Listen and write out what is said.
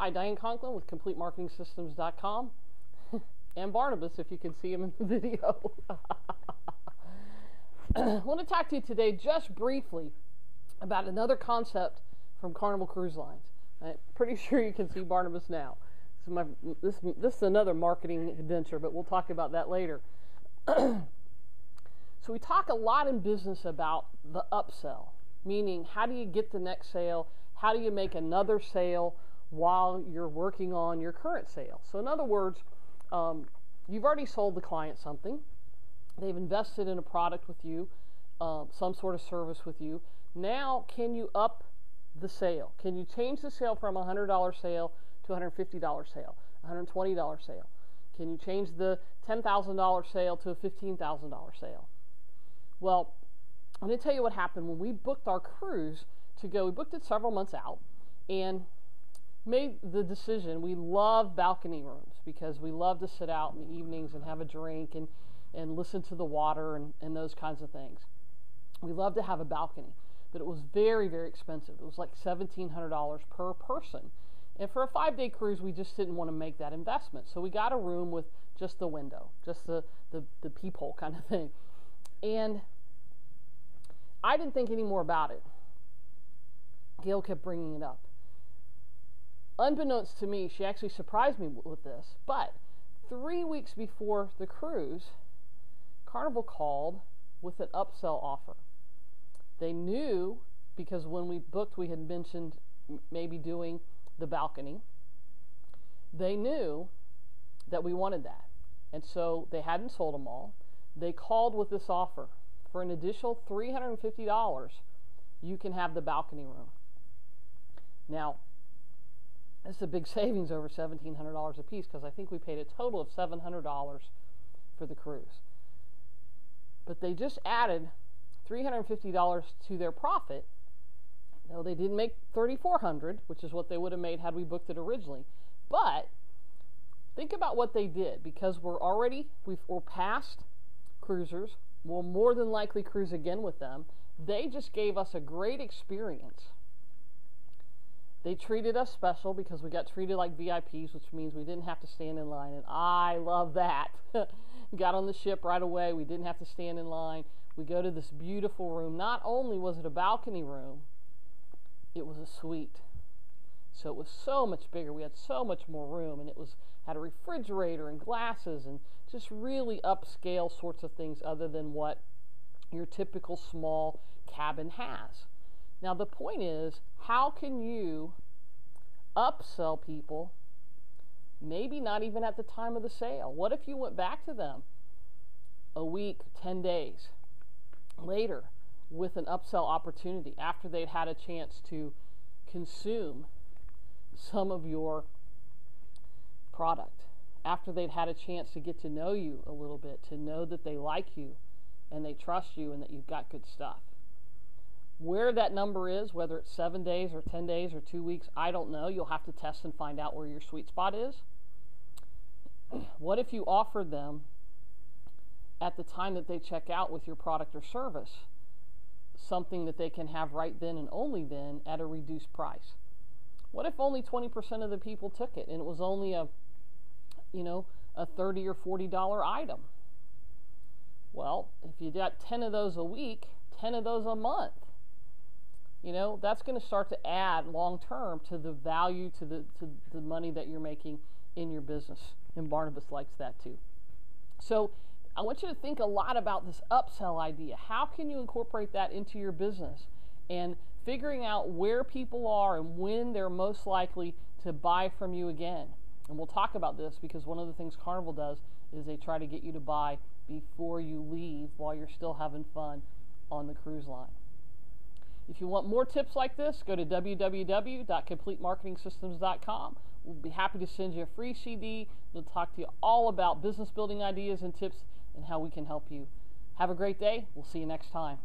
Hi, Diane Conklin with CompleteMarketingSystems.com and Barnabas, if you can see him in the video. I want to talk to you today just briefly about another concept from Carnival Cruise Lines. I'm pretty sure you can see Barnabas now. This is another marketing adventure, but we'll talk about that later. So we talk a lot in business about the upsell, meaning how do you get the next sale? How do you make another sale while you're working on your current sale? So in other words, you've already sold the client something. They've invested in a product with you, some sort of service with you. Now, can you up the sale? Can you change the sale from a $100 sale to a $150 sale, a $120 sale? Can you change the $10,000 sale to a $15,000 sale? Well, I'm going to tell you what happened when we booked our cruise to go. We booked it several months out and made the decision. We love balcony rooms because we love to sit out in the evenings and have a drink and listen to the water and those kinds of things. We love to have a balcony, but it was very, very expensive. It was like $1,700 per person. And for a 5-day cruise, we just didn't want to make that investment. So we got a room with just the window, just the peephole kind of thing. And I didn't think any more about it. Gail kept bringing it up. Unbeknownst to me, she actually surprised me with this, but 3 weeks before the cruise, Carnival called with an upsell offer. They knew, because when we booked, we had mentioned maybe doing the balcony. They knew that we wanted that. And so they hadn't sold them all. They called with this offer. For an additional $350, you can have the balcony room. Now, it's a big savings over $1,700 a piece, because I think we paid a total of $700 for the cruise. But they just added $350 to their profit. No, they didn't make $3,400, which is what they would have made had we booked it originally. But think about what they did, because we're past cruisers. We'll more than likely cruise again with them. They just gave us a great experience. They treated us special because we got treated like VIPs, which means we didn't have to stand in line, and I love that. Got on the ship right away. We didn't have to stand in line. We go to this beautiful room. Not only was it a balcony room, it was a suite. So it was so much bigger. We had so much more room, and had a refrigerator and glasses and just really upscale sorts of things other than what your typical small cabin has. Now the point is, how can you upsell people, maybe not even at the time of the sale? What if you went back to them a week, 10 days later with an upsell opportunity after they'd had a chance to consume some of your product, after they'd had a chance to get to know you a little bit, to know that they like you and they trust you and that you've got good stuff? Where that number is, whether it's 7 days or 10 days or 2 weeks, I don't know. You'll have to test and find out where your sweet spot is. What if you offered them at the time that they check out with your product or service something that they can have right then and only then at a reduced price? What if only 20% of the people took it and it was only a $30 or $40 item? Well, if you got 10 of those a week, 10 of those a month, that's going to start to add long term to the value, to the money that you're making in your business. And Barnabas likes that too. So I want you to think a lot about this upsell idea. How can you incorporate that into your business? And figuring out where people are and when they're most likely to buy from you again. And we'll talk about this because one of the things Carnival does is they try to get you to buy before you leave while you're still having fun on the cruise line. If you want more tips like this, go to www.CompleteMarketingSystems.com. We'll be happy to send you a free CD. We'll talk to you all about business building ideas and tips and how we can help you. Have a great day. We'll see you next time.